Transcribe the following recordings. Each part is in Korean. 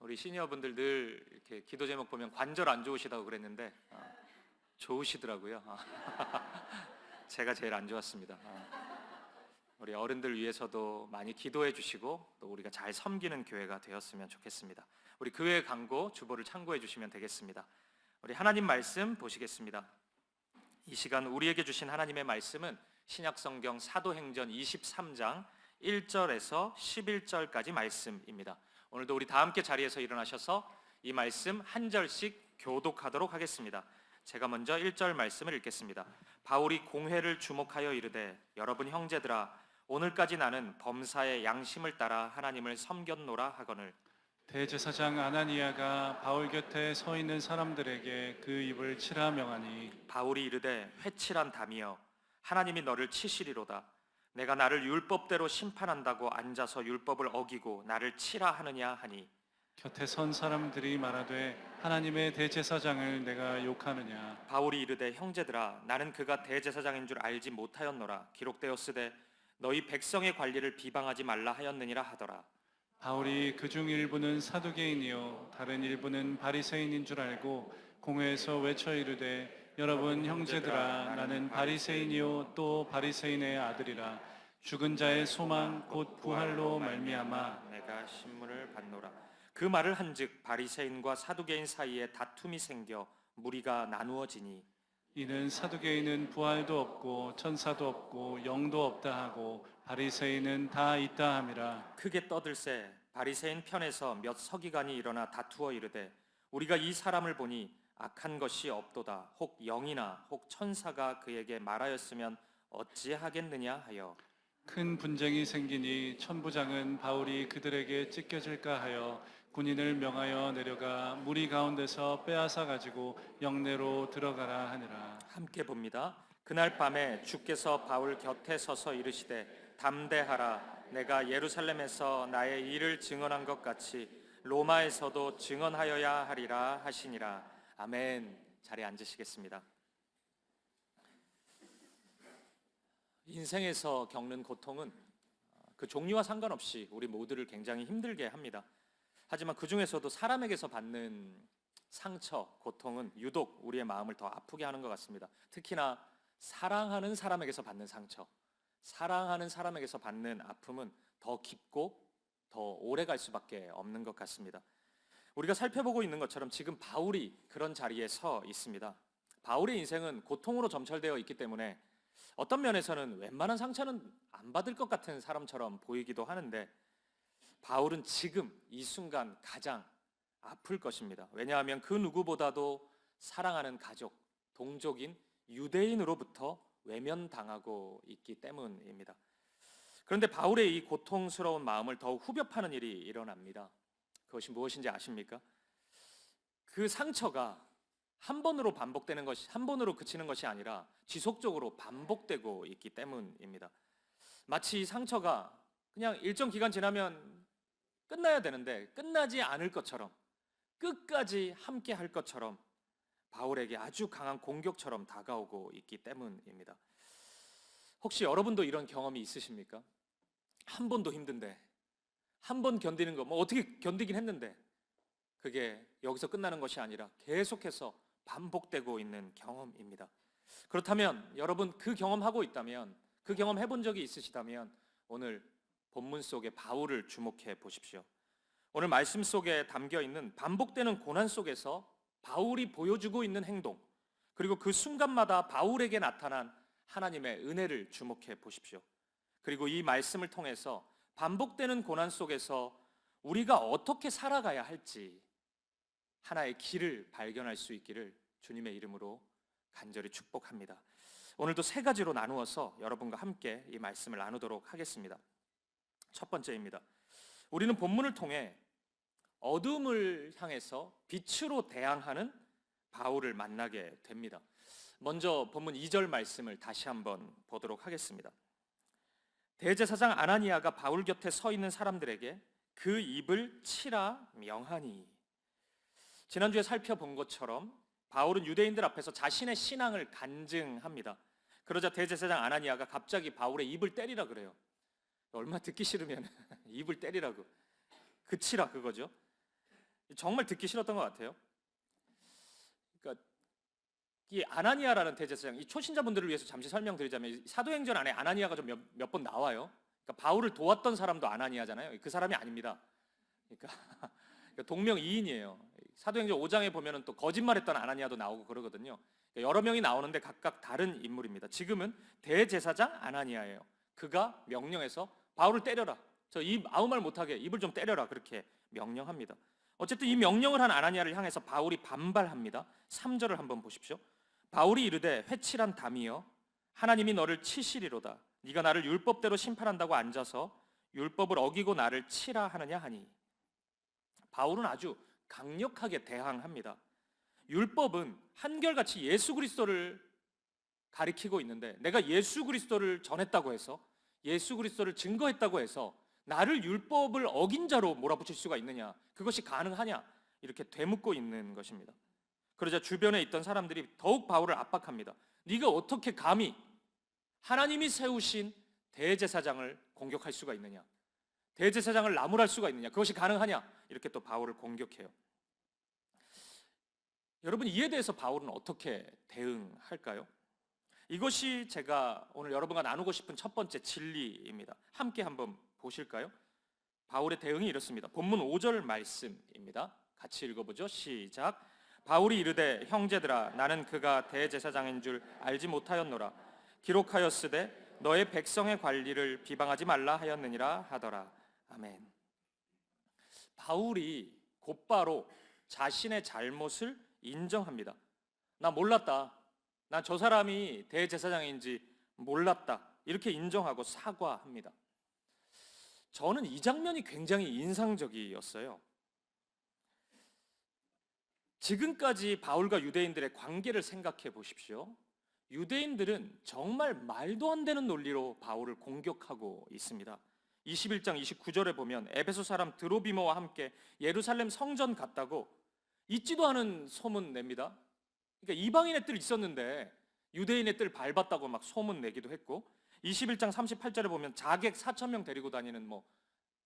우리 시니어분들 늘 이렇게 기도 제목 보면 관절 안 좋으시다고 그랬는데 좋으시더라고요. 제가 제일 안 좋았습니다. 우리 어른들 위해서도 많이 기도해 주시고 또 우리가 잘 섬기는 교회가 되었으면 좋겠습니다. 우리 교회 광고 주보를 참고해 주시면 되겠습니다. 우리 하나님 말씀 보시겠습니다. 이 시간 우리에게 주신 하나님의 말씀은 신약성경 사도행전 23장 1절에서 11절까지 말씀입니다. 오늘도 우리 다 함께 자리에서 일어나셔서 이 말씀 한 절씩 교독하도록 하겠습니다. 제가 먼저 1절 말씀을 읽겠습니다. 바울이 공회를 주목하여 이르되 여러분 형제들아 오늘까지 나는 범사의 양심을 따라 하나님을 섬겼노라 하거늘 대제사장 아나니아가 바울 곁에 서 있는 사람들에게 그 입을 치라 명하니 바울이 이르되 회칠한 담이여 하나님이 너를 치시리로다 내가 나를 율법대로 심판한다고 앉아서 율법을 어기고 나를 치라 하느냐 하니 곁에 선 사람들이 말하되 하나님의 대제사장을 내가 욕하느냐 바울이 이르되 형제들아 나는 그가 대제사장인 줄 알지 못하였노라 기록되었으되 너희 백성의 관리를 비방하지 말라 하였느니라 하더라. 바울이 그중 일부는 사두개인이요 다른 일부는 바리새인인 줄 알고 공회에서 외쳐 이르되 여러분 형제들아 나는 바리새인이요 또 바리새인의 아들이라 죽은 자의 소망 곧 부활로 말미암아 내가 신문을 받노라. 그 말을 한즉 바리새인과 사두개인 사이에 다툼이 생겨 무리가 나누어지니 이는 사두개인은 부활도 없고 천사도 없고 영도 없다 하고 바리새인은 다 있다 함이라. 크게 떠들새 바리새인 편에서 몇 서기관이 일어나 다투어 이르되 우리가 이 사람을 보니 악한 것이 없도다 혹 영이나 혹 천사가 그에게 말하였으면 어찌하겠느냐 하여 큰 분쟁이 생기니 천부장은 바울이 그들에게 찢겨질까 하여 군인을 명하여 내려가 무리 가운데서 빼앗아 가지고 영내로 들어가라 하니라. 함께 봅니다. 그날 밤에 주께서 바울 곁에 서서 이르시되 담대하라 내가 예루살렘에서 나의 일을 증언한 것 같이 로마에서도 증언하여야 하리라 하시니라. 아멘. 자리에 앉으시겠습니다. 인생에서 겪는 고통은 그 종류와 상관없이 우리 모두를 굉장히 힘들게 합니다. 하지만 그 중에서도 사람에게서 받는 상처, 고통은 유독 우리의 마음을 더 아프게 하는 것 같습니다. 특히나 사랑하는 사람에게서 받는 상처, 사랑하는 사람에게서 받는 아픔은 더 깊고 더 오래 갈 수밖에 없는 것 같습니다. 우리가 살펴보고 있는 것처럼 지금 바울이 그런 자리에 서 있습니다. 바울의 인생은 고통으로 점철되어 있기 때문에 어떤 면에서는 웬만한 상처는 안 받을 것 같은 사람처럼 보이기도 하는데 바울은 지금 이 순간 가장 아플 것입니다. 왜냐하면 그 누구보다도 사랑하는 가족, 동족인 유대인으로부터 외면당하고 있기 때문입니다. 그런데 바울의 이 고통스러운 마음을 더욱 후벼 파는 일이 일어납니다. 그것이 무엇인지 아십니까? 그 상처가 한 번으로 반복되는 것이, 한 번으로 그치는 것이 아니라 지속적으로 반복되고 있기 때문입니다. 마치 이 상처가 그냥 일정 기간 지나면 끝나야 되는데 끝나지 않을 것처럼 끝까지 함께 할 것처럼 바울에게 아주 강한 공격처럼 다가오고 있기 때문입니다. 혹시 여러분도 이런 경험이 있으십니까? 한 번도 힘든데 한 번 견디는 거 뭐 어떻게 견디긴 했는데 그게 여기서 끝나는 것이 아니라 계속해서 반복되고 있는 경험입니다. 그렇다면 여러분 그 경험하고 있다면 그 경험 해본 적이 있으시다면 오늘 본문 속의 바울을 주목해 보십시오. 오늘 말씀 속에 담겨 있는 반복되는 고난 속에서 바울이 보여주고 있는 행동 그리고 그 순간마다 바울에게 나타난 하나님의 은혜를 주목해 보십시오. 그리고 이 말씀을 통해서 반복되는 고난 속에서 우리가 어떻게 살아가야 할지 하나의 길을 발견할 수 있기를 주님의 이름으로 간절히 축복합니다. 오늘도 세 가지로 나누어서 여러분과 함께 이 말씀을 나누도록 하겠습니다. 첫 번째입니다. 우리는 본문을 통해 어둠을 향해서 빛으로 대항하는 바울을 만나게 됩니다. 먼저 본문 2절 말씀을 다시 한번 보도록 하겠습니다. 대제사장 아나니아가 바울 곁에 서 있는 사람들에게 그 입을 치라 명하니. 지난주에 살펴본 것처럼 바울은 유대인들 앞에서 자신의 신앙을 간증합니다. 그러자 대제사장 아나니아가 갑자기 바울의 입을 때리라 그래요. 얼마나 듣기 싫으면 입을 때리라고, 그치라 그거죠. 정말 듣기 싫었던 것 같아요. 그러니까 이 아나니아라는 대제사장, 이 초신자분들을 위해서 잠시 설명드리자면 이 사도행전 안에 아나니아가 좀 몇 번 나와요. 그러니까 바울을 도왔던 사람도 아나니아잖아요. 그 사람이 아닙니다. 그러니까 동명이인이에요. 사도행전 5장에 보면은 또 거짓말했던 아나니아도 나오고 그러거든요. 그러니까 여러 명이 나오는데 각각 다른 인물입니다. 지금은 대제사장 아나니아예요. 그가 명령해서 바울을 때려라. 저 입 아무 말 못하게 입을 좀 때려라. 그렇게 명령합니다. 어쨌든 이 명령을 한 아나니아를 향해서 바울이 반발합니다. 3절을 한번 보십시오. 바울이 이르되 회칠한 담이여 하나님이 너를 치시리로다. 네가 나를 율법대로 심판한다고 앉아서 율법을 어기고 나를 치라 하느냐 하니. 바울은 아주 강력하게 대항합니다. 율법은 한결같이 예수 그리스도를 가리키고 있는데 내가 예수 그리스도를 전했다고 해서 예수 그리스도를 증거했다고 해서 나를 율법을 어긴 자로 몰아붙일 수가 있느냐? 그것이 가능하냐? 이렇게 되묻고 있는 것입니다. 그러자 주변에 있던 사람들이 더욱 바울을 압박합니다. 네가 어떻게 감히 하나님이 세우신 대제사장을 공격할 수가 있느냐? 대제사장을 나무랄 수가 있느냐? 그것이 가능하냐? 이렇게 또 바울을 공격해요. 여러분, 이에 대해서 바울은 어떻게 대응할까요? 이것이 제가 오늘 여러분과 나누고 싶은 첫 번째 진리입니다. 함께 한번 보실까요? 바울의 대응이 이렇습니다. 본문 5절 말씀입니다. 같이 읽어보죠. 시작. 바울이 이르되 형제들아 나는 그가 대제사장인 줄 알지 못하였노라. 기록하였으되 너의 백성의 관리를 비방하지 말라 하였느니라 하더라. 아멘. 바울이 곧바로 자신의 잘못을 인정합니다. 나 몰랐다. 난 저 사람이 대제사장인지 몰랐다. 이렇게 인정하고 사과합니다. 저는 이 장면이 굉장히 인상적이었어요. 지금까지 바울과 유대인들의 관계를 생각해 보십시오. 유대인들은 정말 말도 안 되는 논리로 바울을 공격하고 있습니다. 21장 29절에 보면 에베소 사람 드로비모와 함께 예루살렘 성전 갔다고 있지도 않은 소문 냅니다. 그러니까 이방인의 뜰 있었는데 유대인의 뜰 밟았다고 막 소문 내기도 했고 21장 38절에 보면 자객 4,000명 데리고 다니는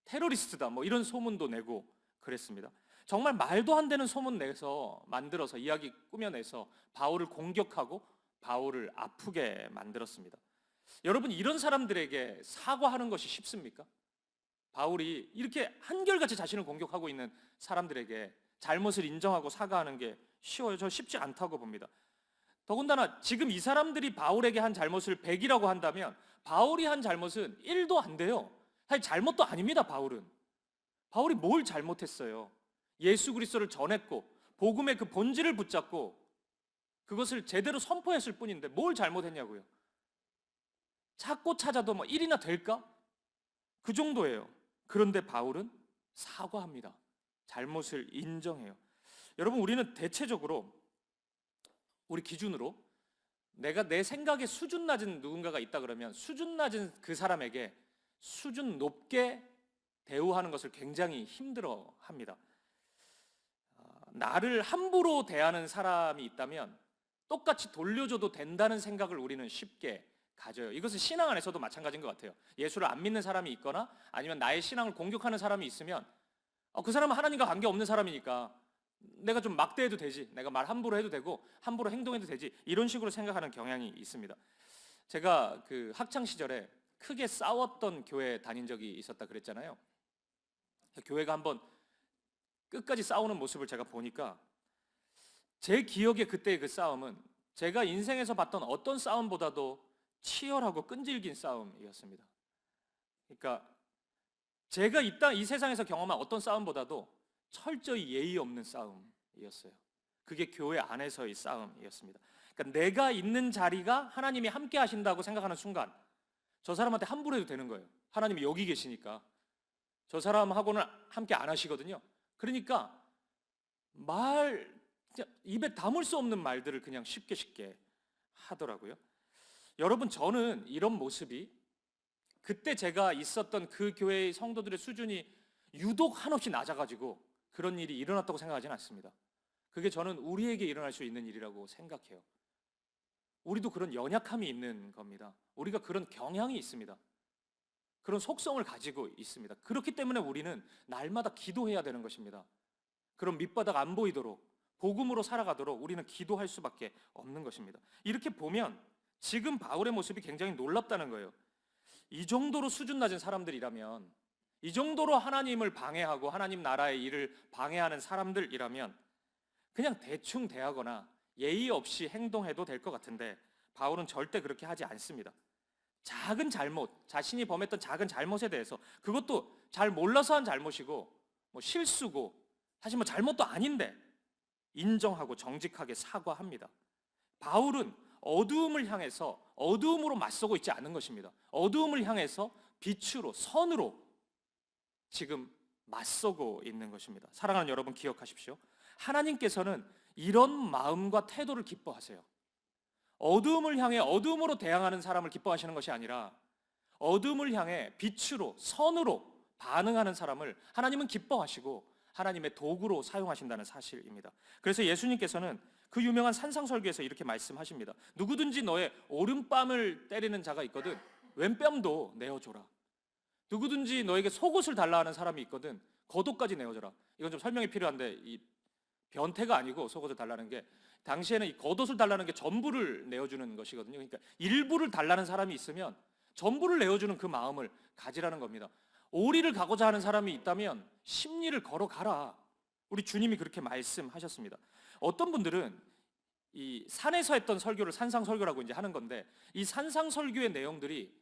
테러리스트다 이런 소문도 내고 그랬습니다. 정말 말도 안 되는 소문 내서 만들어서 이야기 꾸며내서 바울을 공격하고 바울을 아프게 만들었습니다. 여러분, 이런 사람들에게 사과하는 것이 쉽습니까? 바울이 이렇게 한결같이 자신을 공격하고 있는 사람들에게 잘못을 인정하고 사과하는 게 쉬워요? 저 쉽지 않다고 봅니다. 더군다나 지금 이 사람들이 바울에게 한 잘못을 100이라고 한다면 바울이 한 잘못은 1도 안 돼요. 사실 잘못도 아닙니다. 바울이 뭘 잘못했어요? 예수 그리스도를 전했고 복음의 그 본질을 붙잡고 그것을 제대로 선포했을 뿐인데 뭘 잘못했냐고요? 찾고 찾아도 1이나 될까? 그 정도예요. 그런데 바울은 사과합니다. 잘못을 인정해요. 여러분, 우리는 대체적으로 우리 기준으로 내가 내 생각에 수준 낮은 누군가가 있다 그러면 수준 낮은 그 사람에게 수준 높게 대우하는 것을 굉장히 힘들어합니다. 나를 함부로 대하는 사람이 있다면 똑같이 돌려줘도 된다는 생각을 우리는 쉽게 가져요. 이것은 신앙 안에서도 마찬가지인 것 같아요. 예수를 안 믿는 사람이 있거나 아니면 나의 신앙을 공격하는 사람이 있으면 그 사람은 하나님과 관계없는 사람이니까 내가 좀 막대해도 되지, 내가 말 함부로 해도 되고 함부로 행동해도 되지, 이런 식으로 생각하는 경향이 있습니다. 제가 그 학창 시절에 크게 싸웠던 교회 다닌 적이 있었다 그랬잖아요. 교회가 한번 끝까지 싸우는 모습을 제가 보니까 제 기억에 그때의 그 싸움은 제가 인생에서 봤던 어떤 싸움보다도 치열하고 끈질긴 싸움이었습니다. 그러니까 제가 이 세상에서 경험한 어떤 싸움보다도 철저히 예의 없는 싸움이었어요. 그게 교회 안에서의 싸움이었습니다. 그러니까 내가 있는 자리가 하나님이 함께 하신다고 생각하는 순간 저 사람한테 함부로 해도 되는 거예요. 하나님이 여기 계시니까. 저 사람하고는 함께 안 하시거든요. 그러니까 입에 담을 수 없는 말들을 그냥 쉽게 하더라고요. 여러분, 저는 이런 모습이 그때 제가 있었던 그 교회의 성도들의 수준이 유독 한없이 낮아가지고 그런 일이 일어났다고 생각하지는 않습니다. 그게 저는 우리에게 일어날 수 있는 일이라고 생각해요. 우리도 그런 연약함이 있는 겁니다. 우리가 그런 경향이 있습니다. 그런 속성을 가지고 있습니다. 그렇기 때문에 우리는 날마다 기도해야 되는 것입니다. 그런 밑바닥 안 보이도록 복음으로 살아가도록 우리는 기도할 수밖에 없는 것입니다. 이렇게 보면 지금 바울의 모습이 굉장히 놀랍다는 거예요. 이 정도로 수준 낮은 사람들이라면, 이 정도로 하나님을 방해하고 하나님 나라의 일을 방해하는 사람들이라면 그냥 대충 대하거나 예의 없이 행동해도 될 것 같은데 바울은 절대 그렇게 하지 않습니다. 작은 잘못, 자신이 범했던 작은 잘못에 대해서, 그것도 잘 몰라서 한 잘못이고 실수고 사실 잘못도 아닌데 인정하고 정직하게 사과합니다. 바울은 어두움을 향해서 어두움으로 맞서고 있지 않은 것입니다. 어두움을 향해서 빛으로, 선으로 지금 맞서고 있는 것입니다. 사랑하는 여러분, 기억하십시오. 하나님께서는 이런 마음과 태도를 기뻐하세요. 어두움을 향해 어두움으로 대항하는 사람을 기뻐하시는 것이 아니라 어두움을 향해 빛으로, 선으로 반응하는 사람을 하나님은 기뻐하시고 하나님의 도구로 사용하신다는 사실입니다. 그래서 예수님께서는 그 유명한 산상설교에서 이렇게 말씀하십니다. 누구든지 너의 오른뺨을 때리는 자가 있거든 왼뺨도 내어줘라. 누구든지 너에게 속옷을 달라 하는 사람이 있거든 겉옷까지 내어줘라. 이건 좀 설명이 필요한데 이 변태가 아니고 속옷을 달라는 게, 당시에는 이 겉옷을 달라는 게 전부를 내어주는 것이거든요. 그러니까 일부를 달라는 사람이 있으면 전부를 내어주는 그 마음을 가지라는 겁니다. 오리를 가고자 하는 사람이 있다면 십리를 걸어가라. 우리 주님이 그렇게 말씀하셨습니다. 어떤 분들은 이 산에서 했던 설교를 산상설교라고 이제 하는 건데, 이 산상설교의 내용들이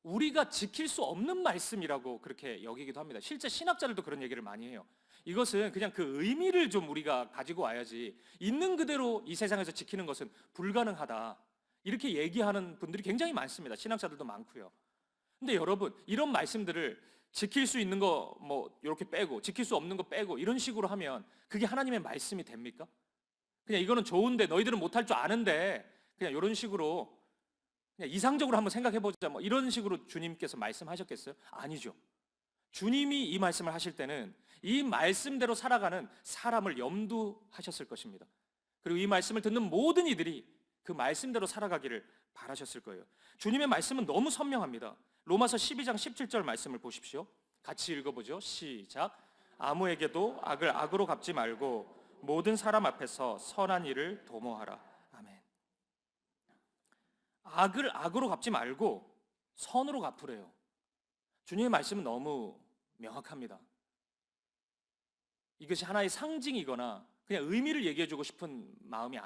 우리가 지킬 수 없는 말씀이라고 그렇게 여기기도 합니다. 실제 신학자들도 그런 얘기를 많이 해요. 이것은 그냥 그 의미를 좀 우리가 가지고 와야지 있는 그대로 이 세상에서 지키는 것은 불가능하다, 이렇게 얘기하는 분들이 굉장히 많습니다. 신학자들도 많고요. 근데 여러분, 이런 말씀들을 지킬 수 있는 거 이렇게 빼고 지킬 수 없는 거 빼고 이런 식으로 하면 그게 하나님의 말씀이 됩니까? 그냥 이거는 좋은데 너희들은 못할 줄 아는데 그냥 이런 식으로 그냥 이상적으로 한번 생각해보자 이런 식으로 주님께서 말씀하셨겠어요? 아니죠. 주님이 이 말씀을 하실 때는 이 말씀대로 살아가는 사람을 염두하셨을 것입니다. 그리고 이 말씀을 듣는 모든 이들이 그 말씀대로 살아가기를 바라셨을 거예요. 주님의 말씀은 너무 선명합니다. 로마서 12장 17절 말씀을 보십시오. 같이 읽어보죠. 시작. 아무에게도 악을 악으로 갚지 말고 모든 사람 앞에서 선한 일을 도모하라. 아멘. 악을 악으로 갚지 말고 선으로 갚으래요. 주님의 말씀은 너무 명확합니다. 이것이 하나의 상징이거나 그냥 의미를 얘기해주고 싶은 마음이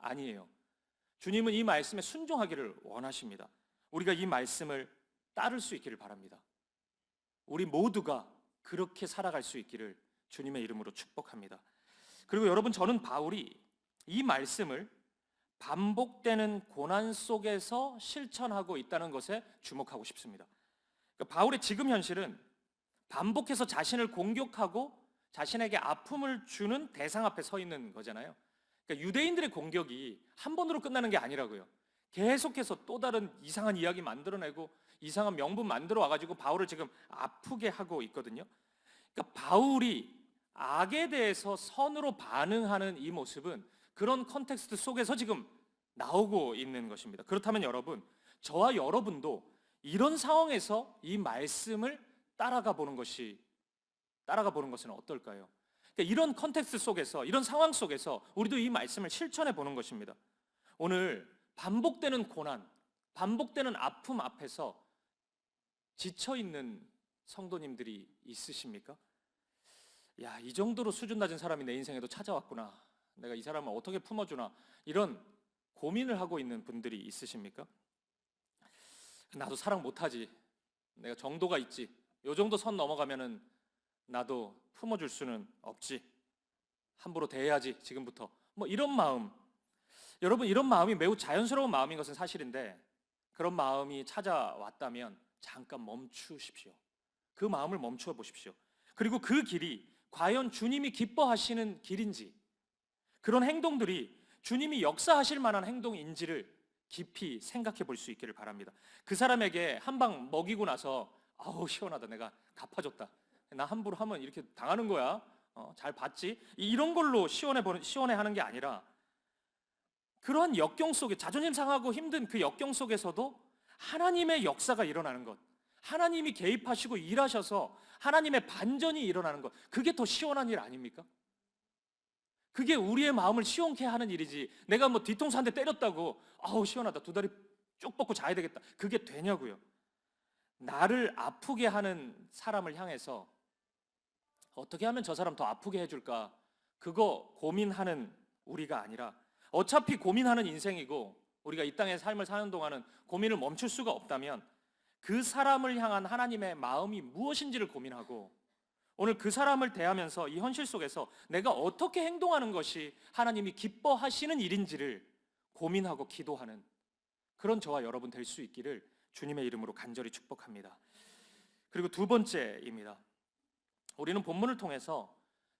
아니에요. 주님은 이 말씀에 순종하기를 원하십니다. 우리가 이 말씀을 따를 수 있기를 바랍니다. 우리 모두가 그렇게 살아갈 수 있기를 주님의 이름으로 축복합니다. 그리고 여러분, 저는 바울이 이 말씀을 반복되는 고난 속에서 실천하고 있다는 것에 주목하고 싶습니다. 그러니까 바울의 지금 현실은 반복해서 자신을 공격하고 자신에게 아픔을 주는 대상 앞에 서 있는 거잖아요. 그러니까 유대인들의 공격이 한 번으로 끝나는 게 아니라고요. 계속해서 또 다른 이상한 이야기 만들어내고 이상한 명분 만들어 와가지고 바울을 지금 아프게 하고 있거든요. 그러니까 바울이 악에 대해서 선으로 반응하는 이 모습은 그런 컨텍스트 속에서 지금 나오고 있는 것입니다. 그렇다면 여러분, 저와 여러분도 이런 상황에서 이 말씀을 따라가 보는 것은 어떨까요? 그러니까 이런 컨텍스트 속에서, 이런 상황 속에서 우리도 이 말씀을 실천해 보는 것입니다. 오늘 반복되는 고난, 반복되는 아픔 앞에서 지쳐있는 성도님들이 있으십니까? 야, 이 정도로 수준 낮은 사람이 내 인생에도 찾아왔구나. 내가 이 사람을 어떻게 품어주나. 이런 고민을 하고 있는 분들이 있으십니까? 나도 사랑 못하지. 내가 정도가 있지. 요 정도 선 넘어가면은 나도 품어줄 수는 없지. 함부로 대해야지, 지금부터. 이런 마음. 여러분, 이런 마음이 매우 자연스러운 마음인 것은 사실인데, 그런 마음이 찾아왔다면 잠깐 멈추십시오. 그 마음을 멈추어 보십시오. 그리고 그 길이 과연 주님이 기뻐하시는 길인지, 그런 행동들이 주님이 역사하실 만한 행동인지를 깊이 생각해 볼 수 있기를 바랍니다. 그 사람에게 한 방 먹이고 나서 아우 시원하다, 내가 갚아줬다, 나 함부로 하면 이렇게 당하는 거야, 잘 봤지, 이런 걸로 시원해하는 게 아니라 그러한 역경 속에, 자존심 상하고 힘든 그 역경 속에서도 하나님의 역사가 일어나는 것, 하나님이 개입하시고 일하셔서 하나님의 반전이 일어나는 것, 그게 더 시원한 일 아닙니까? 그게 우리의 마음을 시원케 하는 일이지, 내가 뭐 뒤통수 한 대 때렸다고 아우 시원하다, 두 다리 쭉 뻗고 자야 되겠다, 그게 되냐고요. 나를 아프게 하는 사람을 향해서 어떻게 하면 저 사람 더 아프게 해줄까, 그거 고민하는 우리가 아니라, 어차피 고민하는 인생이고 우리가 이 땅의 삶을 사는 동안은 고민을 멈출 수가 없다면 그 사람을 향한 하나님의 마음이 무엇인지를 고민하고, 오늘 그 사람을 대하면서 이 현실 속에서 내가 어떻게 행동하는 것이 하나님이 기뻐하시는 일인지를 고민하고 기도하는 그런 저와 여러분 될 수 있기를 주님의 이름으로 간절히 축복합니다. 그리고 두 번째입니다. 우리는 본문을 통해서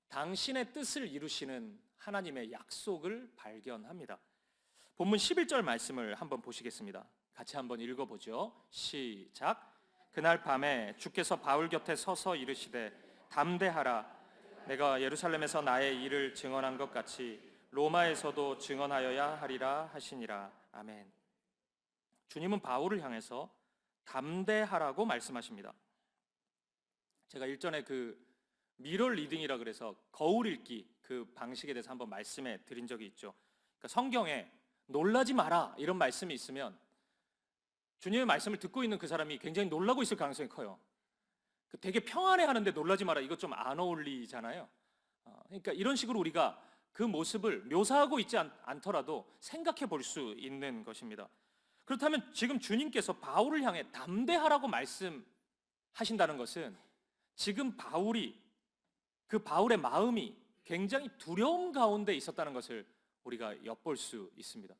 당신의 뜻을 이루시는 하나님의 약속을 발견합니다. 본문 11절 말씀을 한번 보시겠습니다. 같이 한번 읽어보죠. 시작. 그날 밤에 주께서 바울 곁에 서서 이르시되 담대하라. 내가 예루살렘에서 나의 일을 증언한 것 같이 로마에서도 증언하여야 하리라 하시니라. 아멘. 주님은 바울을 향해서 담대하라고 말씀하십니다. 제가 일전에 그 미러 리딩이라 그래서 거울 읽기 그 방식에 대해서 한번 말씀해 드린 적이 있죠. 그러니까 성경에 놀라지 마라 이런 말씀이 있으면 주님의 말씀을 듣고 있는 그 사람이 굉장히 놀라고 있을 가능성이 커요. 되게 평안해하는데 놀라지 마라, 이거 좀 안 어울리잖아요. 그러니까 이런 식으로 우리가 그 모습을 묘사하고 있지 않더라도 생각해 볼 수 있는 것입니다. 그렇다면 지금 주님께서 바울을 향해 담대하라고 말씀하신다는 것은 지금 그 바울의 마음이 굉장히 두려움 가운데 있었다는 것을 우리가 엿볼 수 있습니다.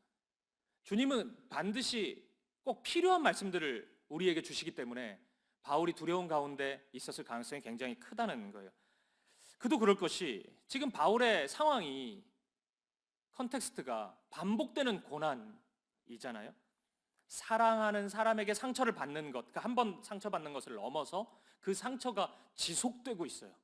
주님은 반드시 꼭 필요한 말씀들을 우리에게 주시기 때문에 바울이 두려움 가운데 있었을 가능성이 굉장히 크다는 거예요. 그도 그럴 것이, 지금 바울의 상황이, 컨텍스트가 반복되는 고난이잖아요. 사랑하는 사람에게 상처를 받는 것, 한 번 상처받는 것을 넘어서 그 상처가 지속되고 있어요.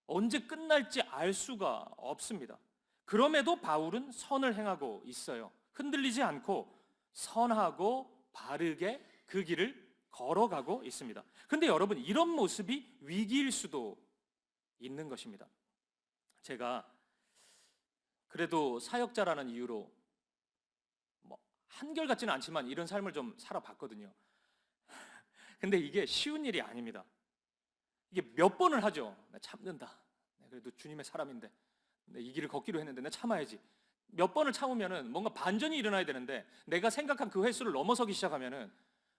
언제 끝날지 알 수가 없습니다. 그럼에도 바울은 선을 행하고 있어요. 흔들리지 않고 선하고 바르게 그 길을 걸어가고 있습니다. 그런데 여러분, 이런 모습이 위기일 수도 있는 것입니다. 제가 그래도 사역자라는 이유로 한결같지는 않지만 이런 삶을 좀 살아봤거든요. 근데 이게 쉬운 일이 아닙니다. 이게 몇 번을 하죠. 나 참는다. 그래도 주님의 사람인데 이 길을 걷기로 했는데 나 참아야지. 몇 번을 참으면은 뭔가 반전이 일어나야 되는데 내가 생각한 그 횟수를 넘어서기 시작하면은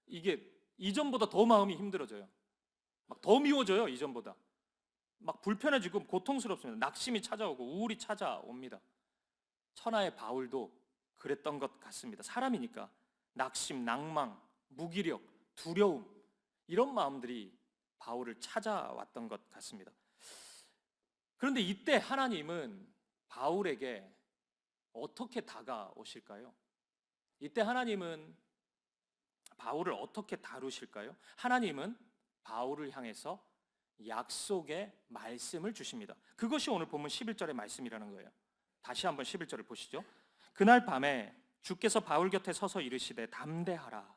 이게 이전보다 더 마음이 힘들어져요. 막 더 미워져요. 이전보다 막 불편해지고 고통스럽습니다. 낙심이 찾아오고 우울이 찾아옵니다. 천하의 바울도 그랬던 것 같습니다. 사람이니까 낙심, 낭망, 무기력, 두려움, 이런 마음들이 바울을 찾아왔던 것 같습니다. 그런데 이때 하나님은 바울에게 어떻게 다가오실까요? 이때 하나님은 바울을 어떻게 다루실까요? 하나님은 바울을 향해서 약속의 말씀을 주십니다. 그것이 오늘 본문 11절의 말씀이라는 거예요. 다시 한번 11절을 보시죠. 그날 밤에 주께서 바울 곁에 서서 이르시되 담대하라.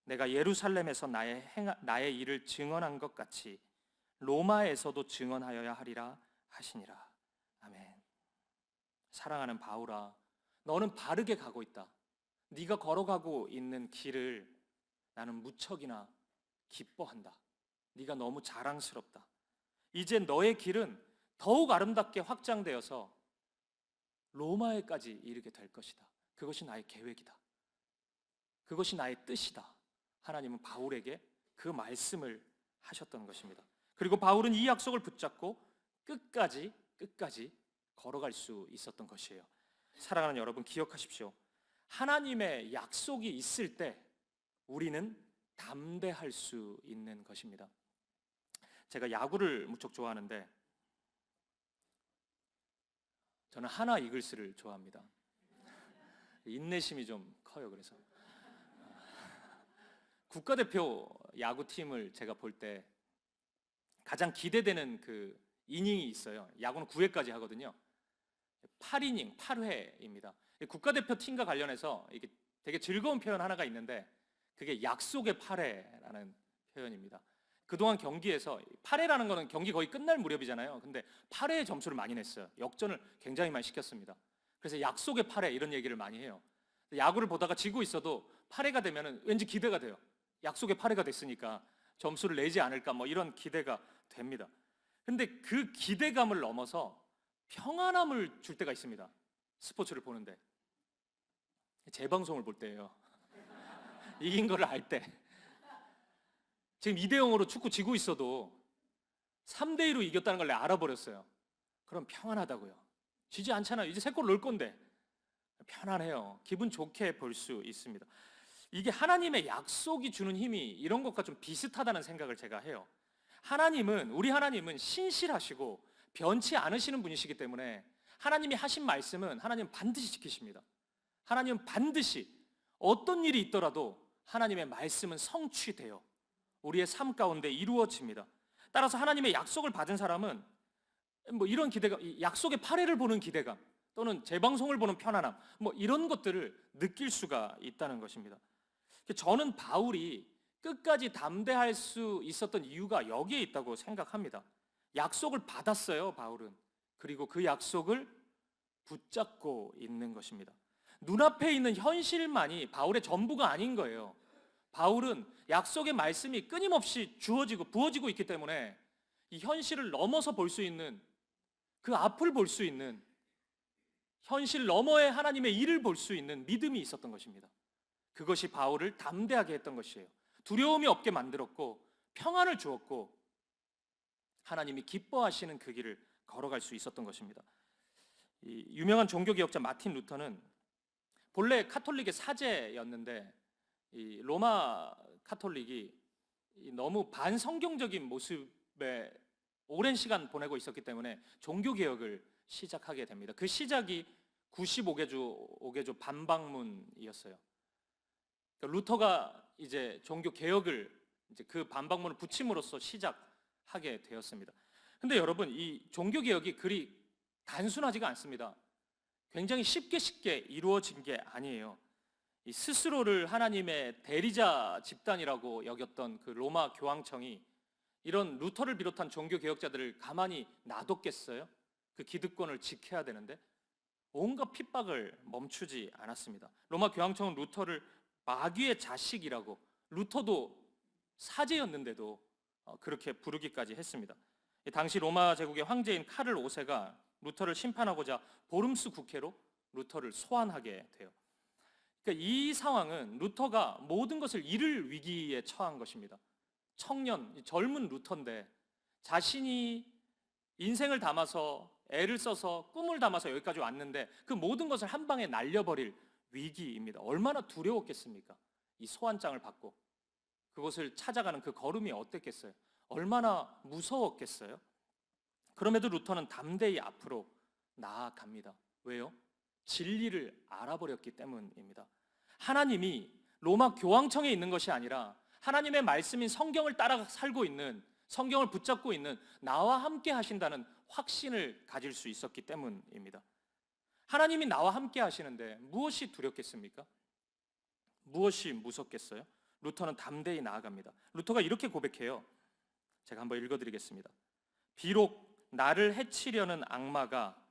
내가 예루살렘에서 나의 일을 증언한 것 같이 로마에서도 증언하여야 하리라 하시니라. 아멘. 사랑하는 바울아, 너는 바르게 가고 있다. 네가 걸어가고 있는 길을 나는 무척이나 기뻐한다. 네가 너무 자랑스럽다. 이제 너의 길은 더욱 아름답게 확장되어서 로마에까지 이르게 될 것이다. 그것이 나의 계획이다. 그것이 나의 뜻이다. 하나님은 바울에게 그 말씀을 하셨던 것입니다. 그리고 바울은 이 약속을 붙잡고 끝까지 걸어갈 수 있었던 것이에요. 사랑하는 여러분, 기억하십시오. 하나님의 약속이 있을 때 우리는 담대할 수 있는 것입니다. 제가 야구를 무척 좋아하는데 저는 하나 이글스를 좋아합니다. 인내심이 좀 커요. 그래서 국가대표 야구팀을 제가 볼 때 가장 기대되는 그 이닝이 있어요. 야구는 9회까지 하거든요. 8이닝, 8회입니다. 국가대표 팀과 관련해서 이게 되게 즐거운 표현 하나가 있는데 그게 약속의 8회라는 표현입니다. 그동안 경기에서 8회라는 거는 경기 거의 끝날 무렵이잖아요. 근데 8회에 점수를 많이 냈어요. 역전을 굉장히 많이 시켰습니다. 그래서 약속의 8회 이런 얘기를 많이 해요. 야구를 보다가 지고 있어도 8회가 되면은 왠지 기대가 돼요. 약속의 8회가 됐으니까 점수를 내지 않을까 뭐 이런 기대가 됩니다. 근데 그 기대감을 넘어서 평안함을 줄 때가 있습니다. 스포츠를 보는데. 재방송을 볼 때예요. 이긴 거를 알 때. 지금 2대0으로 축구 지고 있어도 3대2로 이겼다는 걸 내가 알아버렸어요. 그럼 평안하다고요. 지지 않잖아요. 이제 3골 넣을 건데. 편안해요. 기분 좋게 볼 수 있습니다. 이게 하나님의 약속이 주는 힘이 이런 것과 좀 비슷하다는 생각을 제가 해요. 우리 하나님은 신실하시고 변치 않으시는 분이시기 때문에 하나님이 하신 말씀은 하나님은 반드시 지키십니다. 하나님은 반드시 어떤 일이 있더라도 하나님의 말씀은 성취돼요. 우리의 삶 가운데 이루어집니다. 따라서 하나님의 약속을 받은 사람은 뭐 이런 기대감, 약속의 8회를 보는 기대감 또는 재방송을 보는 편안함 뭐 이런 것들을 느낄 수가 있다는 것입니다. 저는 바울이 끝까지 담대할 수 있었던 이유가 여기에 있다고 생각합니다. 약속을 받았어요, 바울은. 그리고 그 약속을 붙잡고 있는 것입니다. 눈앞에 있는 현실만이 바울의 전부가 아닌 거예요. 바울은 약속의 말씀이 끊임없이 주어지고 부어지고 있기 때문에 이 현실을 넘어서 볼 수 있는, 그 앞을 볼 수 있는, 현실 너머의 하나님의 일을 볼 수 있는 믿음이 있었던 것입니다. 그것이 바울을 담대하게 했던 것이에요. 두려움이 없게 만들었고 평안을 주었고 하나님이 기뻐하시는 그 길을 걸어갈 수 있었던 것입니다. 이 유명한 종교개혁자 마틴 루터는 본래 카톨릭의 사제였는데 이 로마 카톨릭이 너무 반성경적인 모습에 오랜 시간 보내고 있었기 때문에 종교개혁을 시작하게 됩니다. 그 시작이 95개조 반박문이었어요. 그러니까 루터가 이제 종교개혁을 이제 그 반박문을 붙임으로써 시작하게 되었습니다. 근데 여러분, 이 종교개혁이 그리 단순하지가 않습니다. 굉장히 쉽게 이루어진 게 아니에요. 이 스스로를 하나님의 대리자 집단이라고 여겼던 그 로마 교황청이 이런 루터를 비롯한 종교 개혁자들을 가만히 놔뒀겠어요? 그 기득권을 지켜야 되는데 온갖 핍박을 멈추지 않았습니다. 로마 교황청은 루터를 마귀의 자식이라고, 루터도 사제였는데도 그렇게 부르기까지 했습니다. 당시 로마 제국의 황제인 카를 5세가 루터를 심판하고자 보름스 국회로 루터를 소환하게 돼요. 그러니까 이 상황은 루터가 모든 것을 잃을 위기에 처한 것입니다. 청년, 젊은 루터인데 자신이 인생을 담아서 애를 써서 꿈을 담아서 여기까지 왔는데 그 모든 것을 한 방에 날려버릴 위기입니다. 얼마나 두려웠겠습니까? 이 소환장을 받고 그곳을 찾아가는 그 걸음이 어땠겠어요? 얼마나 무서웠겠어요? 그럼에도 루터는 담대히 앞으로 나아갑니다. 왜요? 진리를 알아버렸기 때문입니다. 하나님이 로마 교황청에 있는 것이 아니라 하나님의 말씀인 성경을 따라 살고 있는, 성경을 붙잡고 있는 나와 함께 하신다는 확신을 가질 수 있었기 때문입니다. 하나님이 나와 함께 하시는데 무엇이 두렵겠습니까? 무엇이 무섭겠어요? 루터는 담대히 나아갑니다. 루터가 이렇게 고백해요. 제가 한번 읽어드리겠습니다. 비록 나를 해치려는 악마가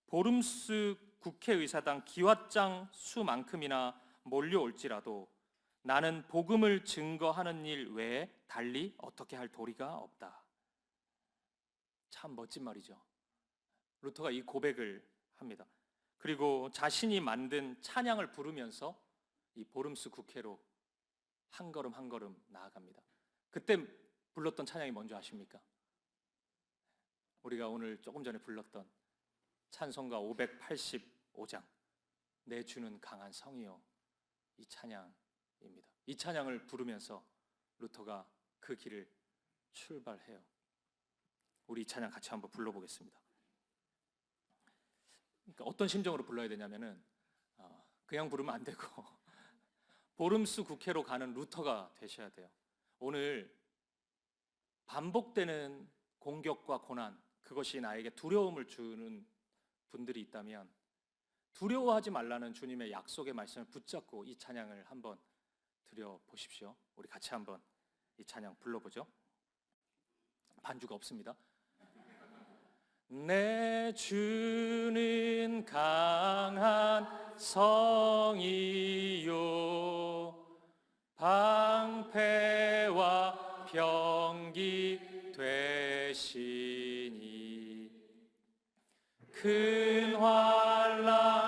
보름스 국회의사당 기왓장 수만큼이나 몰려올지라도 나는 복음을 증거하는 일 외에 달리 어떻게 할 도리가 없다. 참 멋진 말이죠. 루터가 이 고백을 합니다. 그리고 자신이 만든 찬양을 부르면서 이 보름스 국회로 한 걸음 한 걸음 나아갑니다. 그때 불렀던 찬양이 뭔지 아십니까? 우리가 오늘 조금 전에 불렀던 찬송가 585장 내 주는 강한 성이요, 이 찬양입니다. 이 찬양을 부르면서 루터가 그 길을 출발해요. 우리 이 찬양 같이 한번 불러보겠습니다. 그러니까 어떤 심정으로 불러야 되냐면은 그냥 부르면 안 되고 보름스 국회로 가는 루터가 되셔야 돼요. 오늘 반복되는 공격과 고난, 그것이 나에게 두려움을 주는 분들이 있다면 두려워하지 말라는 주님의 약속의 말씀을 붙잡고 이 찬양을 한번 드려보십시오. 우리 같이 한번 이 찬양 불러보죠. 반주가 없습니다. 내 주는 강한 성이요 방패와 병기 되시니 큰 환난에서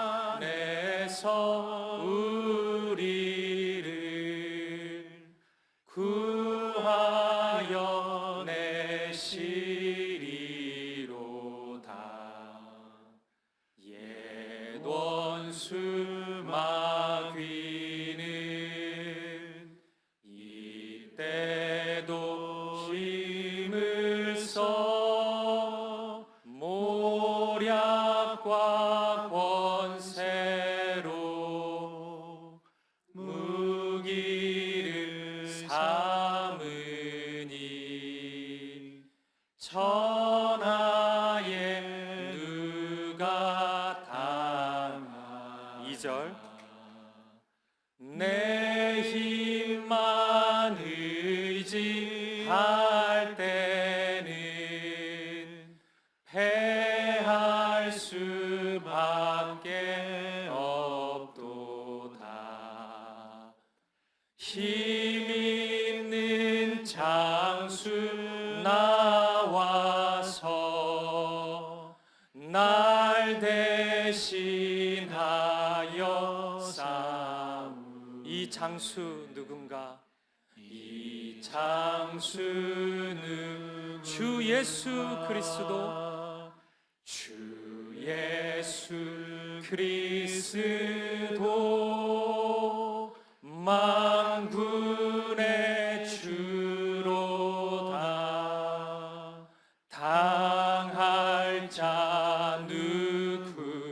우리를 구하여 내시리로다. 옛 원수 마귀는 이때도 힘을 써 모략과 권세로 무기를 삼으니 천하에 누가 당하. 2절 내 힘만 의지할 때는 패할 수밖에 없도다. 힘 있는 장수 나와서 날 대신하여 싸우. 이 장수 누군가? 이 장수는 주 예수 그리스도, 주 예수 그리스도 만군의 주로다. 당할 자 누구랴?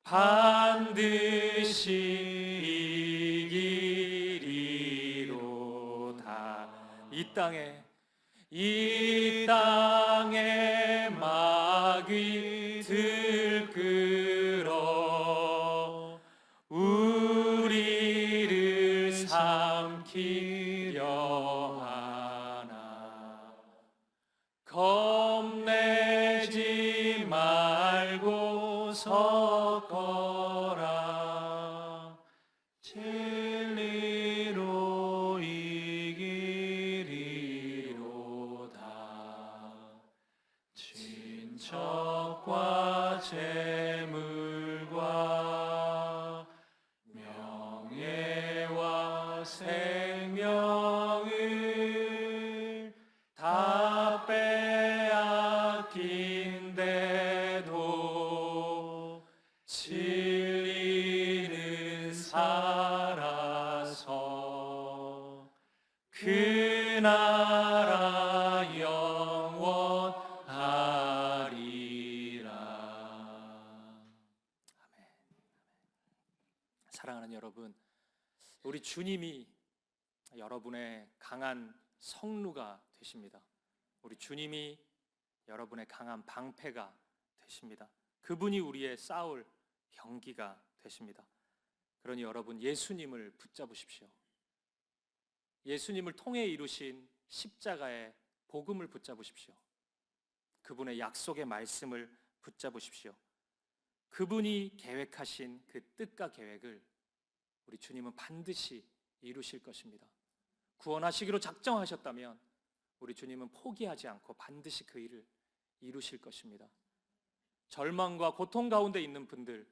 반드시 이 땅에 마귀 들끓어 우리를 삼키려 하나. 겁내지 말고 섰거라. 진리로 친척과 재물과 명예와 생명을 다 빼앗긴데도 진리는 살아서 그 나라 사랑하는 여러분, 우리 주님이 여러분의 강한 성루가 되십니다. 우리 주님이 여러분의 강한 방패가 되십니다. 그분이 우리의 싸울 병기가 되십니다. 그러니 여러분 예수님을 붙잡으십시오. 예수님을 통해 이루신 십자가의 복음을 붙잡으십시오. 그분의 약속의 말씀을 붙잡으십시오. 그분이 계획하신 그 뜻과 계획을 우리 주님은 반드시 이루실 것입니다. 구원하시기로 작정하셨다면 우리 주님은 포기하지 않고 반드시 그 일을 이루실 것입니다. 절망과 고통 가운데 있는 분들,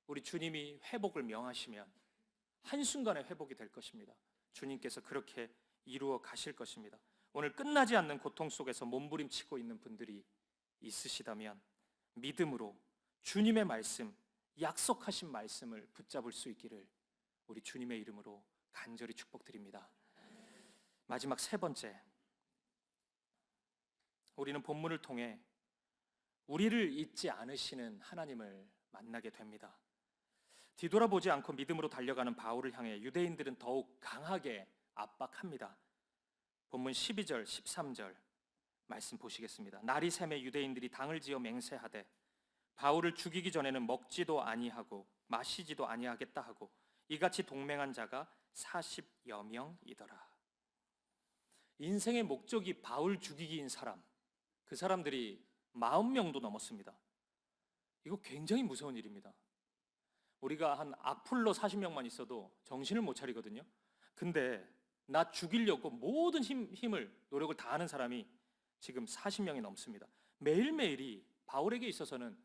우리 주님이 회복을 명하시면 한순간에 회복이 될 것입니다. 주님께서 그렇게 이루어 가실 것입니다. 오늘 끝나지 않는 고통 속에서 몸부림치고 있는 분들이 있으시다면 믿음으로 주님의 말씀, 약속하신 말씀을 붙잡을 수 있기를 우리 주님의 이름으로 간절히 축복드립니다. 마지막 세 번째, 우리는 본문을 통해 우리를 잊지 않으시는 하나님을 만나게 됩니다. 뒤돌아보지 않고 믿음으로 달려가는 바울을 향해 유대인들은 더욱 강하게 압박합니다. 본문 12절, 13절 말씀 보시겠습니다. 날이 새매 유대인들이 당을 지어 맹세하되 바울을 죽이기 전에는 먹지도 아니하고 마시지도 아니하겠다 하고 이같이 동맹한 자가 40여 명이더라. 인생의 목적이 바울 죽이기인 사람, 그 사람들이 40명도 넘었습니다. 이거 굉장히 무서운 일입니다. 우리가 한 악플로 40명만 있어도 정신을 못 차리거든요. 근데 나 죽이려고 모든 힘을 노력을 다하는 사람이 지금 40명이 넘습니다. 매일매일이 바울에게 있어서는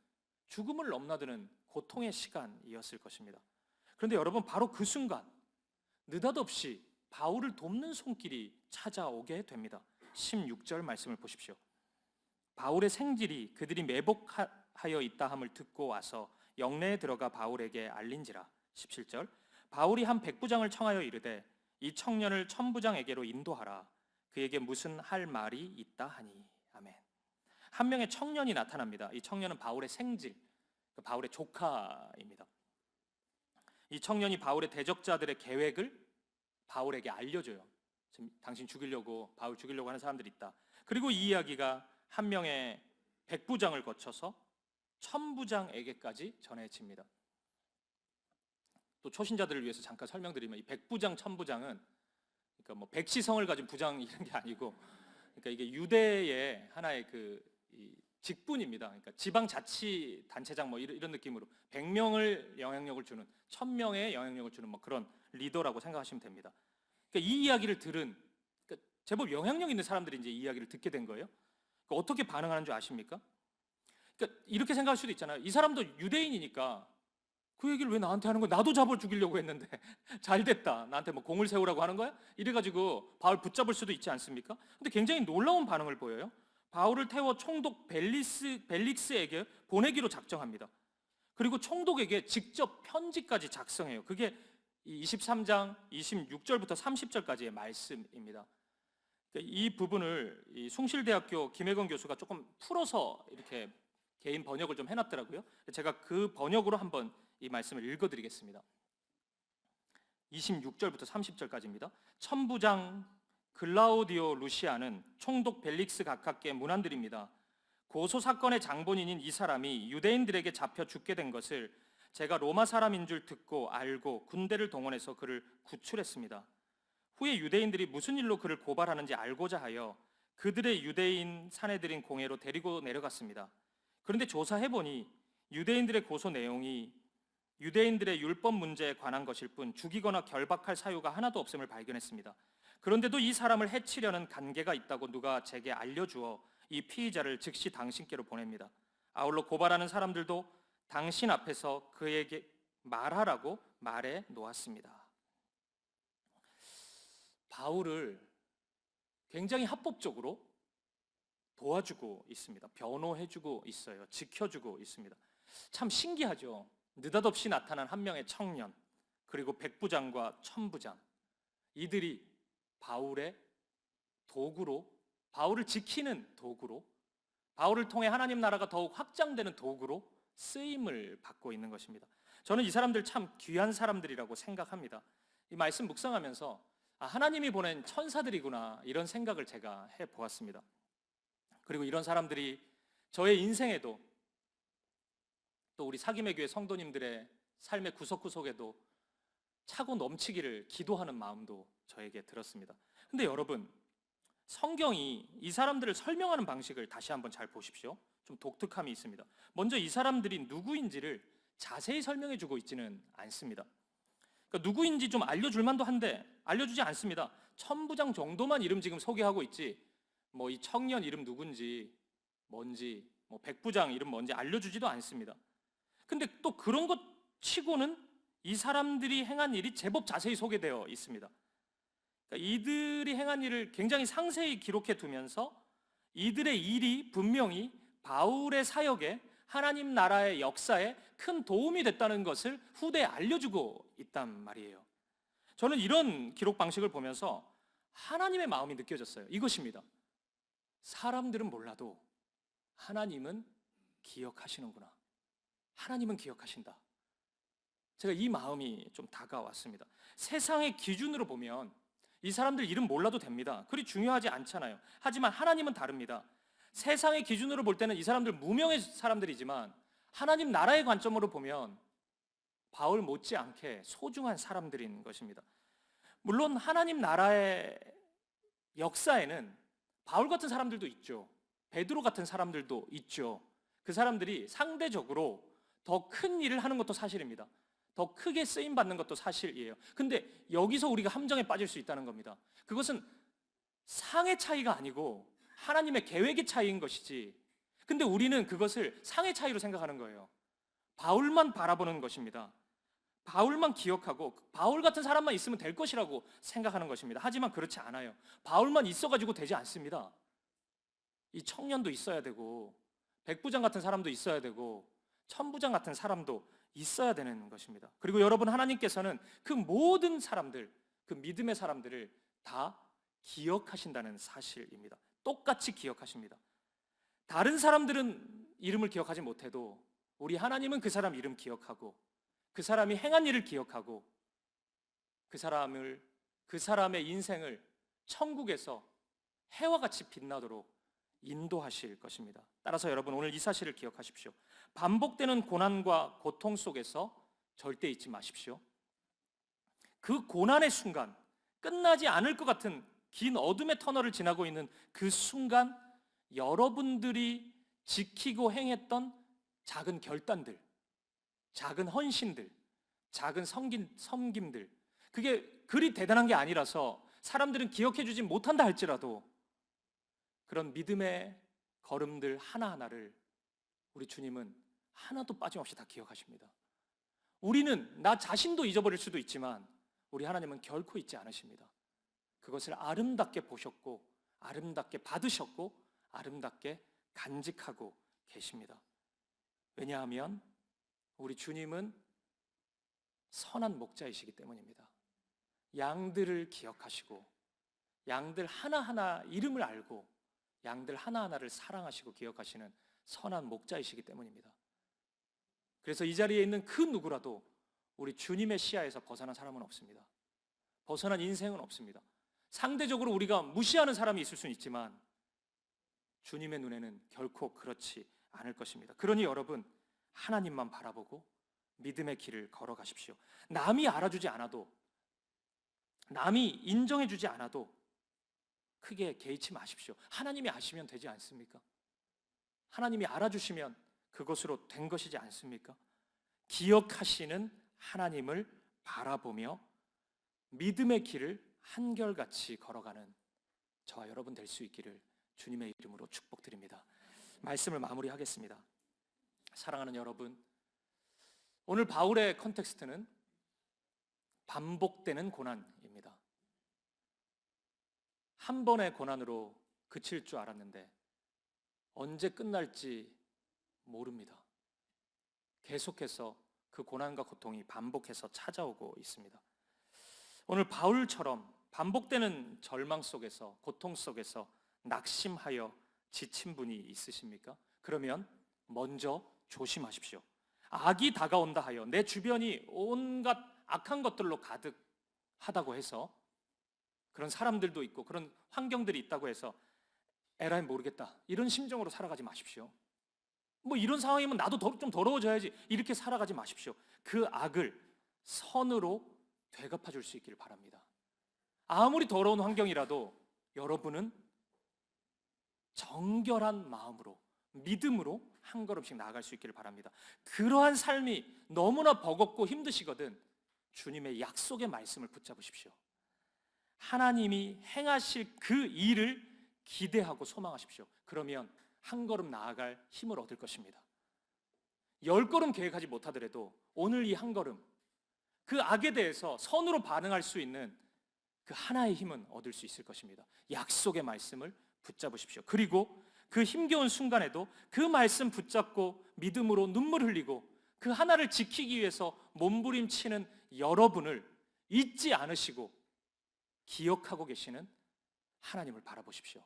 죽음을 넘나드는 고통의 시간이었을 것입니다. 그런데 여러분, 바로 그 순간 느닷없이 바울을 돕는 손길이 찾아오게 됩니다. 16절 말씀을 보십시오. 바울의 생질이 그들이 매복하여 있다 함을 듣고 와서 영내에 들어가 바울에게 알린지라. 17절, 바울이 한 백부장을 청하여 이르되 이 청년을 천부장에게로 인도하라. 그에게 무슨 할 말이 있다 하니. 아멘. 한 명의 청년이 나타납니다. 이 청년은 바울의 생질, 바울의 조카입니다. 이 청년이 바울의 대적자들의 계획을 바울에게 알려줘요. 지금 당신 죽이려고, 바울 죽이려고 하는 사람들이 있다. 그리고 이 이야기가 한 명의 백부장을 거쳐서 천부장에게까지 전해집니다. 또 초신자들을 위해서 잠깐 설명드리면, 이 백부장, 천부장은 그러니까 뭐 백시성을 가진 부장 이런 게 아니고, 그러니까 이게 유대의 하나의 이 직분입니다. 그러니까 지방자치단체장 뭐 이런 느낌으로 100명을 영향력을 주는, 1000명의 영향력을 주는 뭐 그런 리더라고 생각하시면 됩니다. 그러니까 이 이야기를 들은, 그러니까 제법 영향력 있는 사람들이 이제 이 이야기를 듣게 된 거예요. 그러니까 어떻게 반응하는 줄 아십니까? 그러니까 이렇게 생각할 수도 있잖아요. 이 사람도 유대인이니까 그 얘기를 왜 나한테 하는 거야? 나도 잡아 죽이려고 했는데 잘 됐다. 나한테 뭐 공을 세우라고 하는 거야? 이래가지고 바울 붙잡을 수도 있지 않습니까? 근데 굉장히 놀라운 반응을 보여요. 바울을 태워 총독 벨릭스에게 보내기로 작정합니다. 그리고 총독에게 직접 편지까지 작성해요. 그게 23장 26절부터 30절까지의 말씀입니다. 이 부분을 이 숭실대학교 김혜건 교수가 조금 풀어서 이렇게 개인 번역을 좀 해놨더라고요. 제가 그 번역으로 한번 이 말씀을 읽어드리겠습니다. 26절부터 30절까지입니다. 천부장 글라우디오 루시아는 총독 벨릭스 각하께 문안드립니다. 고소 사건의 장본인인 이 사람이 유대인들에게 잡혀 죽게 된 것을 제가 로마 사람인 줄 듣고 알고 군대를 동원해서 그를 구출했습니다. 후에 유대인들이 무슨 일로 그를 고발하는지 알고자 하여 그들의 유대인 사내들인 공회로 데리고 내려갔습니다. 그런데 조사해보니 유대인들의 고소 내용이 유대인들의 율법 문제에 관한 것일 뿐 죽이거나 결박할 사유가 하나도 없음을 발견했습니다. 그런데도 이 사람을 해치려는 간계가 있다고 누가 제게 알려주어 이 피의자를 즉시 당신께로 보냅니다. 아울러 고발하는 사람들도 당신 앞에서 그에게 말하라고 말해 놓았습니다. 바울을 굉장히 합법적으로 도와주고 있습니다. 변호해주고 있어요. 지켜주고 있습니다. 참 신기하죠. 느닷없이 나타난 한 명의 청년, 그리고 백부장과 천부장, 이들이 바울의 도구로, 바울을 지키는 도구로, 바울을 통해 하나님 나라가 더욱 확장되는 도구로 쓰임을 받고 있는 것입니다. 저는 이 사람들 참 귀한 사람들이라고 생각합니다. 이 말씀 묵상하면서 하나님이 보낸 천사들이구나, 이런 생각을 제가 해보았습니다. 그리고 이런 사람들이 저의 인생에도, 또 우리 사김의 교회 성도님들의 삶의 구석구석에도 차고 넘치기를 기도하는 마음도 저에게 들었습니다. 근데 여러분, 성경이 이 사람들을 설명하는 방식을 다시 한번 잘 보십시오. 좀 독특함이 있습니다. 먼저 이 사람들이 누구인지를 자세히 설명해 주고 있지는 않습니다. 그러니까 누구인지 좀 알려줄 만도 한데 알려주지 않습니다. 천부장 정도만 이름 지금 소개하고 있지, 뭐 이 청년 이름 누군지, 뭔지, 뭐 백부장 이름 뭔지 알려주지도 않습니다. 근데 또 그런 것 치고는 이 사람들이 행한 일이 제법 자세히 소개되어 있습니다. 그러니까 이들이 행한 일을 굉장히 상세히 기록해 두면서 이들의 일이 분명히 바울의 사역에, 하나님 나라의 역사에 큰 도움이 됐다는 것을 후대에 알려주고 있단 말이에요. 저는 이런 기록 방식을 보면서 하나님의 마음이 느껴졌어요. 이것입니다. 사람들은 몰라도 하나님은 기억하시는구나. 하나님은 기억하신다. 제가 이 마음이 좀 다가왔습니다. 세상의 기준으로 보면 이 사람들 이름 몰라도 됩니다. 그리 중요하지 않잖아요. 하지만 하나님은 다릅니다. 세상의 기준으로 볼 때는 이 사람들 무명의 사람들이지만 하나님 나라의 관점으로 보면 바울 못지않게 소중한 사람들인 것입니다. 물론 하나님 나라의 역사에는 바울 같은 사람들도 있죠. 베드로 같은 사람들도 있죠. 그 사람들이 상대적으로 더 큰 일을 하는 것도 사실입니다. 더 크게 쓰임 받는 것도 사실이에요. 근데 여기서 우리가 함정에 빠질 수 있다는 겁니다. 그것은 상의 차이가 아니고 하나님의 계획의 차이인 것이지. 근데 우리는 그것을 상의 차이로 생각하는 거예요. 바울만 바라보는 것입니다. 바울만 기억하고 바울 같은 사람만 있으면 될 것이라고 생각하는 것입니다. 하지만 그렇지 않아요. 바울만 있어가지고 되지 않습니다. 이 청년도 있어야 되고 백부장 같은 사람도 있어야 되고 천부장 같은 사람도 있어야 되는 것입니다. 그리고 여러분, 하나님께서는 그 모든 사람들, 그 믿음의 사람들을 다 기억하신다는 사실입니다. 똑같이 기억하십니다. 다른 사람들은 이름을 기억하지 못해도 우리 하나님은 그 사람 이름 기억하고 그 사람이 행한 일을 기억하고 그 사람의 인생을 천국에서 해와 같이 빛나도록 인도하실 것입니다. 따라서 여러분, 오늘 이 사실을 기억하십시오. 반복되는 고난과 고통 속에서 절대 잊지 마십시오. 그 고난의 순간, 끝나지 않을 것 같은 긴 어둠의 터널을 지나고 있는 그 순간, 여러분들이 지키고 행했던 작은 결단들, 작은 헌신들, 작은 섬김들, 그게 그리 대단한 게 아니라서 사람들은 기억해 주지 못한다 할지라도 그런 믿음의 걸음들 하나하나를 우리 주님은 하나도 빠짐없이 다 기억하십니다. 우리는 나 자신도 잊어버릴 수도 있지만 우리 하나님은 결코 잊지 않으십니다. 그것을 아름답게 보셨고 아름답게 받으셨고 아름답게 간직하고 계십니다. 왜냐하면 우리 주님은 선한 목자이시기 때문입니다. 양들을 기억하시고 양들 하나하나 이름을 알고 양들 하나하나를 사랑하시고 기억하시는 선한 목자이시기 때문입니다. 그래서 이 자리에 있는 그 누구라도 우리 주님의 시야에서 벗어난 사람은 없습니다. 벗어난 인생은 없습니다. 상대적으로 우리가 무시하는 사람이 있을 수는 있지만 주님의 눈에는 결코 그렇지 않을 것입니다. 그러니 여러분, 하나님만 바라보고 믿음의 길을 걸어가십시오. 남이 알아주지 않아도, 남이 인정해주지 않아도 크게 개의치 마십시오. 하나님이 아시면 되지 않습니까? 하나님이 알아주시면 그것으로 된 것이지 않습니까? 기억하시는 하나님을 바라보며 믿음의 길을 한결같이 걸어가는 저와 여러분 될 수 있기를 주님의 이름으로 축복드립니다. 말씀을 마무리하겠습니다. 사랑하는 여러분, 오늘 바울의 컨텍스트는 반복되는 고난입니다. 한 번의 고난으로 그칠 줄 알았는데 언제 끝날지 모릅니다. 계속해서 그 고난과 고통이 반복해서 찾아오고 있습니다. 오늘 바울처럼 반복되는 절망 속에서, 고통 속에서 낙심하여 지친 분이 있으십니까? 그러면 먼저 조심하십시오. 악이 다가온다 하여 내 주변이 온갖 악한 것들로 가득하다고 해서, 그런 사람들도 있고 그런 환경들이 있다고 해서 에라이 모르겠다 이런 심정으로 살아가지 마십시오. 뭐 이런 상황이면 나도 좀 더러워져야지 이렇게 살아가지 마십시오. 그 악을 선으로 되갚아 줄 수 있기를 바랍니다. 아무리 더러운 환경이라도 여러분은 정결한 마음으로, 믿음으로 한 걸음씩 나아갈 수 있기를 바랍니다. 그러한 삶이 너무나 버겁고 힘드시거든 주님의 약속의 말씀을 붙잡으십시오. 하나님이 행하실 그 일을 기대하고 소망하십시오. 그러면 한 걸음 나아갈 힘을 얻을 것입니다. 10걸음 계획하지 못하더라도 오늘 이 한 걸음, 그 악에 대해서 선으로 반응할 수 있는 그 하나의 힘은 얻을 수 있을 것입니다. 약속의 말씀을 붙잡으십시오. 그리고 그 힘겨운 순간에도 그 말씀 붙잡고 믿음으로 눈물 흘리고 그 하나를 지키기 위해서 몸부림치는 여러분을 잊지 않으시고 기억하고 계시는 하나님을 바라보십시오.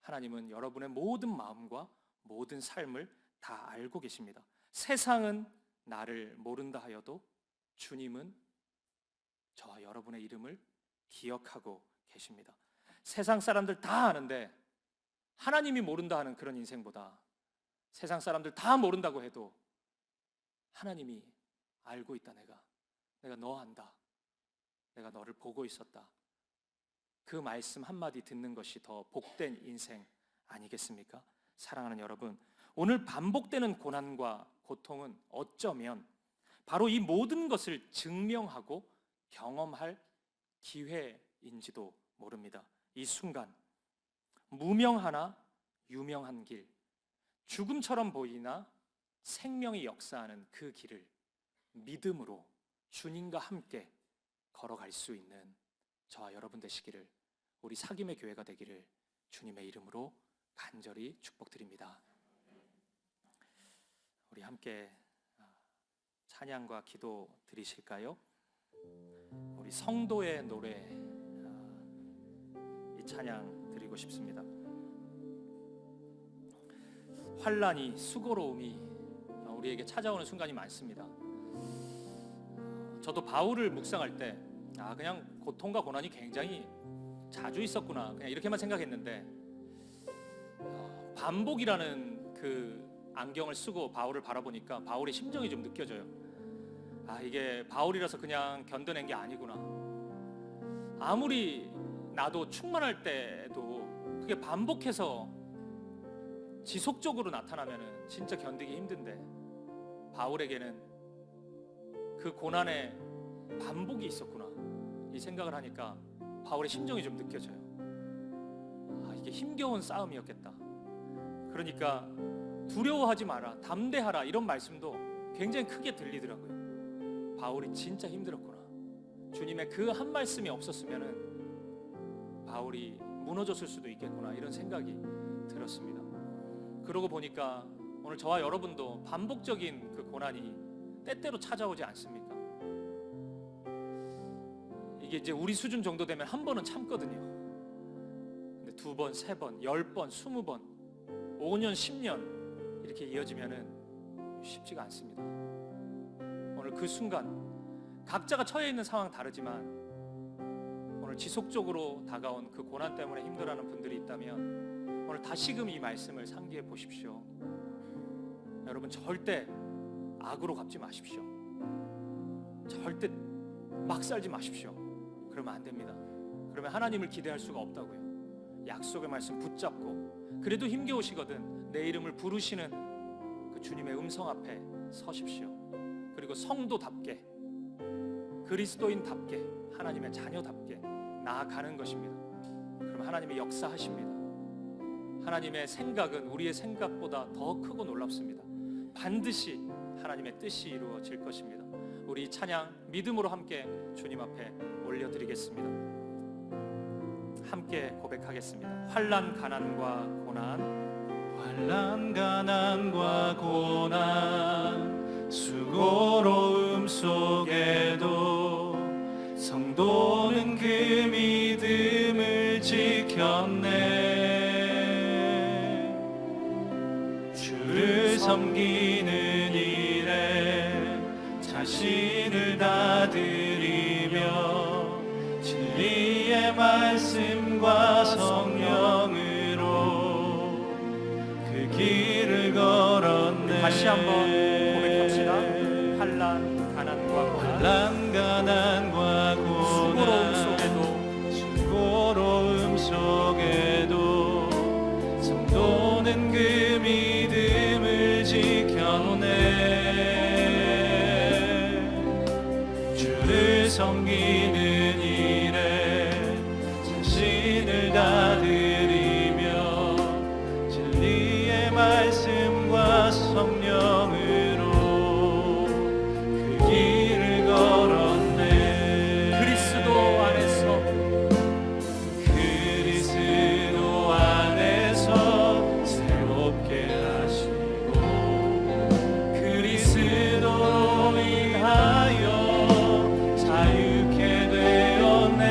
하나님은 여러분의 모든 마음과 모든 삶을 다 알고 계십니다. 세상은 나를 모른다 하여도 주님은 저와 여러분의 이름을 기억하고 계십니다. 세상 사람들 다 아는데 하나님이 모른다 하는 그런 인생보다 세상 사람들 다 모른다고 해도 하나님이 알고 있다, 내가 너 안다, 내가 너를 보고 있었다, 그 말씀 한마디 듣는 것이 더 복된 인생 아니겠습니까? 사랑하는 여러분, 오늘 반복되는 고난과 고통은 어쩌면 바로 이 모든 것을 증명하고 경험할 기회인지도 모릅니다. 이 순간 무명하나 유명한 길, 죽음처럼 보이나 생명이 역사하는 그 길을 믿음으로 주님과 함께 걸어갈 수 있는 저와 여러분 되시기를, 우리 사김의 교회가 되기를 주님의 이름으로 간절히 축복드립니다. 우리 함께 찬양과 기도 드리실까요? 우리 성도의 노래, 이 찬양 드리고 싶습니다. 환난이, 수고로움이 우리에게 찾아오는 순간이 많습니다. 저도 바울을 묵상할 때 그냥 고통과 고난이 굉장히 자주 있었구나, 그냥 이렇게만 생각했는데 반복이라는 그 안경을 쓰고 바울을 바라보니까 바울의 심정이 좀 느껴져요. 이게 바울이라서 그냥 견뎌낸 게 아니구나. 아무리 나도 충만할 때도 그게 반복해서 지속적으로 나타나면은 진짜 견디기 힘든데, 바울에게는 그 고난의 반복이 있었구나, 이 생각을 하니까 바울의 심정이 좀 느껴져요. 이게 힘겨운 싸움이었겠다. 그러니까 두려워하지 마라, 담대하라, 이런 말씀도 굉장히 크게 들리더라고요. 바울이 진짜 힘들었구나. 주님의 그 한 말씀이 없었으면은 바울이 무너졌을 수도 있겠구나, 이런 생각이 들었습니다. 그러고 보니까 오늘 저와 여러분도 반복적인 그 고난이 때때로 찾아오지 않습니까? 이게 이제 우리 수준 정도 되면 한 번은 참거든요. 근데 2번, 3번, 10번, 20번, 5년, 10년 이렇게 이어지면은 쉽지가 않습니다. 오늘 그 순간 각자가 처해 있는 상황 다르지만 오늘 지속적으로 다가온 그 고난 때문에 힘들어하는 분들이 있다면 오늘 다시금 이 말씀을 상기해 보십시오. 여러분, 절대 악으로 갚지 마십시오. 절대 막 살지 마십시오. 그러면 안 됩니다. 그러면 하나님을 기대할 수가 없다고요. 약속의 말씀 붙잡고, 그래도 힘겨우시거든 내 이름을 부르시는 그 주님의 음성 앞에 서십시오. 그리고 성도답게, 그리스도인답게, 하나님의 자녀답게 나아가는 것입니다. 그럼 하나님이 역사하십니다. 하나님의 생각은 우리의 생각보다 더 크고 놀랍습니다. 반드시 하나님의 뜻이 이루어질 것입니다. 우리 찬양 믿음으로 함께 주님 앞에 올려드리겠습니다. 함께 고백하겠습니다. 환난, 가난과 고난, 환난, 가난과 고난, 수고로움 속에도 성도는 그 믿음을 지켰네. 주를 섬기는 일에 자신을 다드리며 진리의 말씀과 성령으로 그 길을 걸었네. 다시 한번 고백합시다. 환난, 가난과 고난, 환난, 가난과 수고로움 고난, 속에도 수고로움 속에도 성도는 그 믿음을 지켰네. 주를 섬기는 일에 자신을 다드리며 진리의 말씀과 성령으로 그 길을 걸었네. 그리스도 안에서 그리스도 안에서 새롭게 하시고 그리스도로 인하여 자유케 되었네.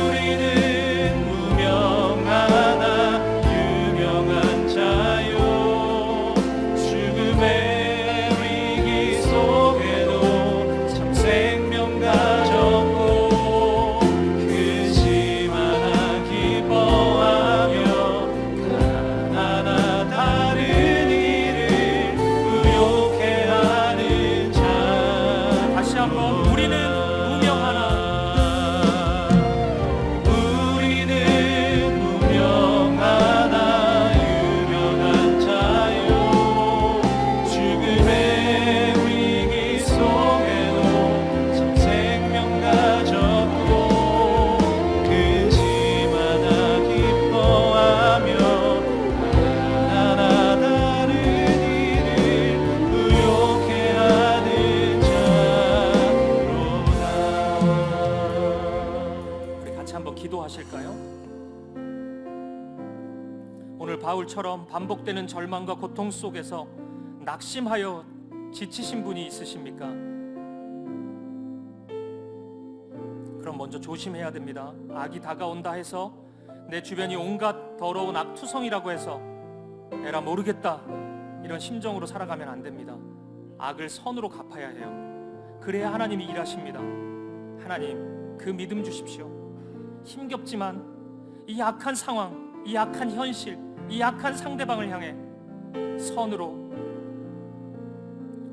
우리는 무명하나 유명한 인도하실까요? 오늘 바울처럼 반복되는 절망과 고통 속에서 낙심하여 지치신 분이 있으십니까? 그럼 먼저 조심해야 됩니다. 악이 다가온다 해서 내 주변이 온갖 더러운 악투성이라고 해서 에라 모르겠다 이런 심정으로 살아가면 안 됩니다. 악을 선으로 갚아야 해요. 그래야 하나님이 일하십니다. 하나님, 그 믿음 주십시오. 힘겹지만 이 악한 상황, 이 악한 현실, 이 악한 상대방을 향해 선으로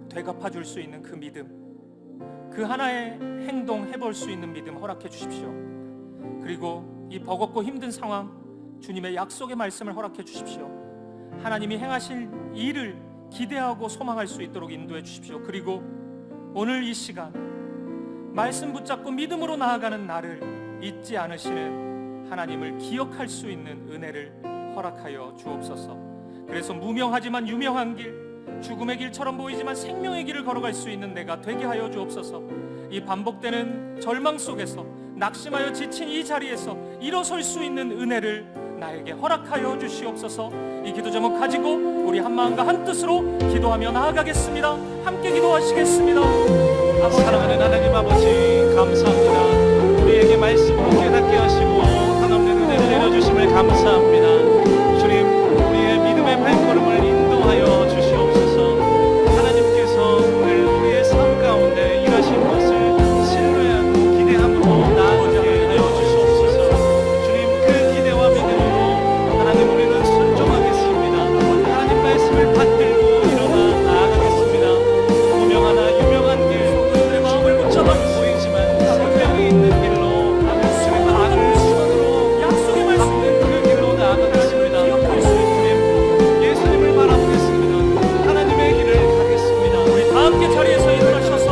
되갚아 줄 수 있는 그 믿음, 그 하나의 행동 해볼 수 있는 믿음 허락해 주십시오. 그리고 이 버겁고 힘든 상황, 주님의 약속의 말씀을 허락해 주십시오. 하나님이 행하실 일을 기대하고 소망할 수 있도록 인도해 주십시오. 그리고 오늘 이 시간 말씀 붙잡고 믿음으로 나아가는 나를 잊지 않으시는 하나님을 기억할 수 있는 은혜를 허락하여 주옵소서. 그래서 무명하지만 유명한 길, 죽음의 길처럼 보이지만 생명의 길을 걸어갈 수 있는 내가 되게 하여 주옵소서. 이 반복되는 절망 속에서 낙심하여 지친 이 자리에서 일어설 수 있는 은혜를 나에게 허락하여 주시옵소서. 이 기도 제목 가지고 우리 한마음과 한뜻으로 기도하며 나아가겠습니다. 함께 기도하시겠습니다. 사랑하는 하나님 아버지, 감사합니다. 우리에게 말씀으로 깨닫게 하시고 한없는 은혜를 내려주심을 감사합니다. 주님, 우리의 믿음의 발걸음을 인도하여 주시옵소서. 하나님께서 오늘 우리의 삶 가운데 일하신 것을 신뢰하고 기대함으로 나아가게 하여 주시옵소서. 주님, 그 기대와 믿음으로 하나님, 우리는 순종하겠습니다. 하나님 말씀을 받들고 일어나 나아가겠습니다. 무명하나 유명한 길, 내 마음을 붙잡아 보이지만 생명이 있는 길로 주님 악을 선으로 약속의 말씀 받는 그 길로 나아가겠습니다. 주님, 예수님을 바라보겠습니다. 하나님의 길을 가겠습니다. 우리 다 함께 자리에서 일어나셔서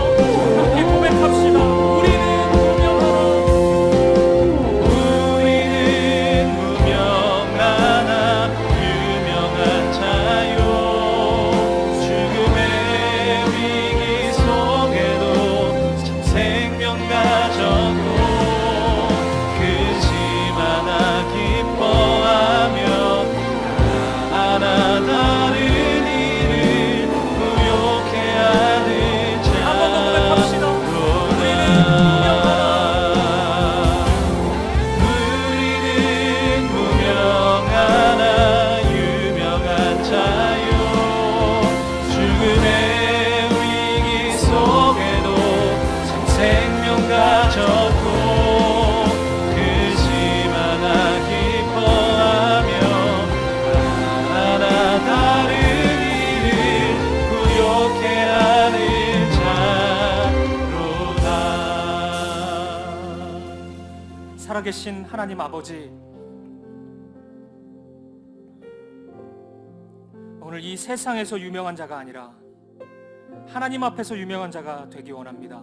함께 고백합시다. 우리는 무명하나, 우리는 무명하나 유명한 자요. 죽음의 위기 속에도 참 생명 가졌고 그지마나 기뻐하며 하나 다른 이를 부욕해 하는 한번 더 고백합시다. 우리는 무명하나 유명한 자요. 죽음의 위기 속에도 참 생명 가졌고 그지마나 기뻐하며 하나 다른 이를 부욕해 하는 자로다. 살아계신 하나님 아버지, 오늘 이 세상에서 유명한 자가 아니라 하나님 앞에서 유명한 자가 되기 원합니다.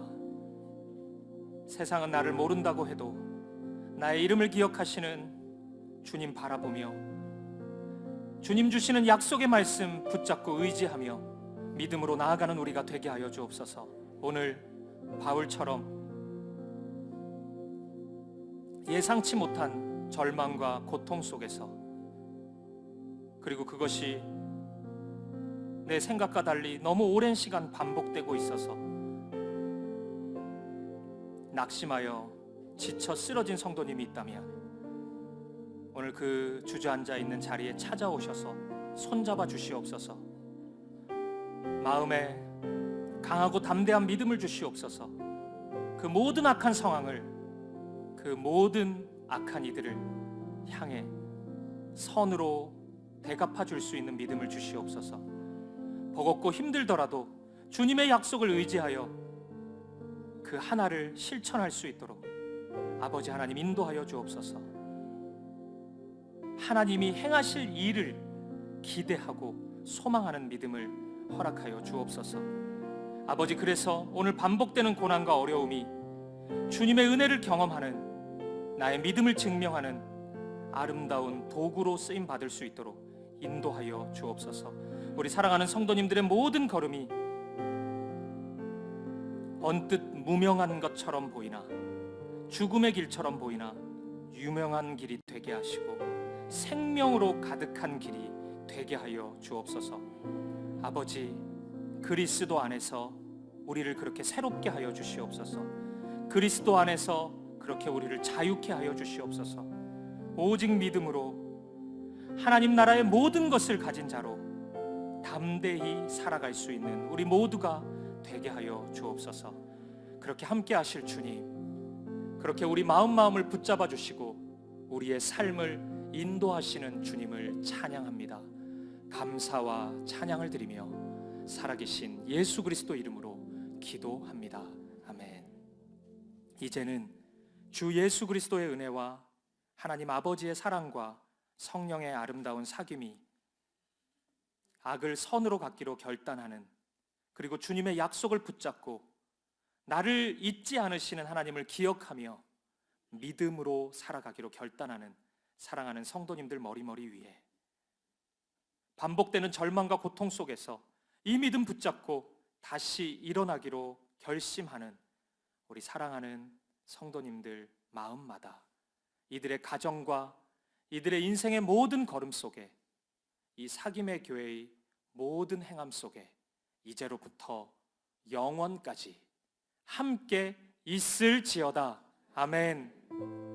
세상은 나를 모른다고 해도 나의 이름을 기억하시는 주님 바라보며 주님 주시는 약속의 말씀 붙잡고 의지하며 믿음으로 나아가는 우리가 되게 하여 주옵소서. 오늘 바울처럼 예상치 못한 절망과 고통 속에서, 그리고 그것이 내 생각과 달리 너무 오랜 시간 반복되고 있어서 낙심하여 지쳐 쓰러진 성도님이 있다면 오늘 그 주저앉아 있는 자리에 찾아오셔서 손잡아 주시옵소서. 마음에 강하고 담대한 믿음을 주시옵소서. 그 모든 악한 상황을, 그 모든 악한 이들을 향해 선으로 대갚아 줄 수 있는 믿음을 주시옵소서. 버겁고 힘들더라도 주님의 약속을 의지하여 그 하나를 실천할 수 있도록 아버지 하나님 인도하여 주옵소서. 하나님이 행하실 일을 기대하고 소망하는 믿음을 허락하여 주옵소서. 아버지, 그래서 오늘 반복되는 고난과 어려움이 주님의 은혜를 경험하는, 나의 믿음을 증명하는 아름다운 도구로 쓰임 받을 수 있도록 인도하여 주옵소서. 우리 사랑하는 성도님들의 모든 걸음이 언뜻 무명한 것처럼 보이나 죽음의 길처럼 보이나 유명한 길이 되게 하시고 생명으로 가득한 길이 되게 하여 주옵소서. 아버지, 그리스도 안에서 우리를 그렇게 새롭게 하여 주시옵소서. 그리스도 안에서 그렇게 우리를 자유케 하여 주시옵소서. 오직 믿음으로 하나님 나라의 모든 것을 가진 자로 담대히 살아갈 수 있는 우리 모두가 되게 하여 주옵소서. 그렇게 함께 하실 주님, 그렇게 우리 마음을 붙잡아 주시고 우리의 삶을 인도하시는 주님을 찬양합니다. 감사와 찬양을 드리며 살아계신 예수 그리스도 이름으로 기도합니다. 아멘. 이제는 주 예수 그리스도의 은혜와 하나님 아버지의 사랑과 성령의 아름다운 사귐이 악을 선으로 갚기로 결단하는, 그리고 주님의 약속을 붙잡고 나를 잊지 않으시는 하나님을 기억하며 믿음으로 살아가기로 결단하는 사랑하는 성도님들 머리머리 위에 반복되는 절망과 고통 속에서 이 믿음 붙잡고 다시 일어나기로 결심하는 우리 사랑하는 성도님들 마음마다 이들의 가정과 이들의 인생의 모든 걸음 속에 이 사귐의 교회의 모든 행함 속에 이제로부터 영원까지 함께 있을지어다. 아멘.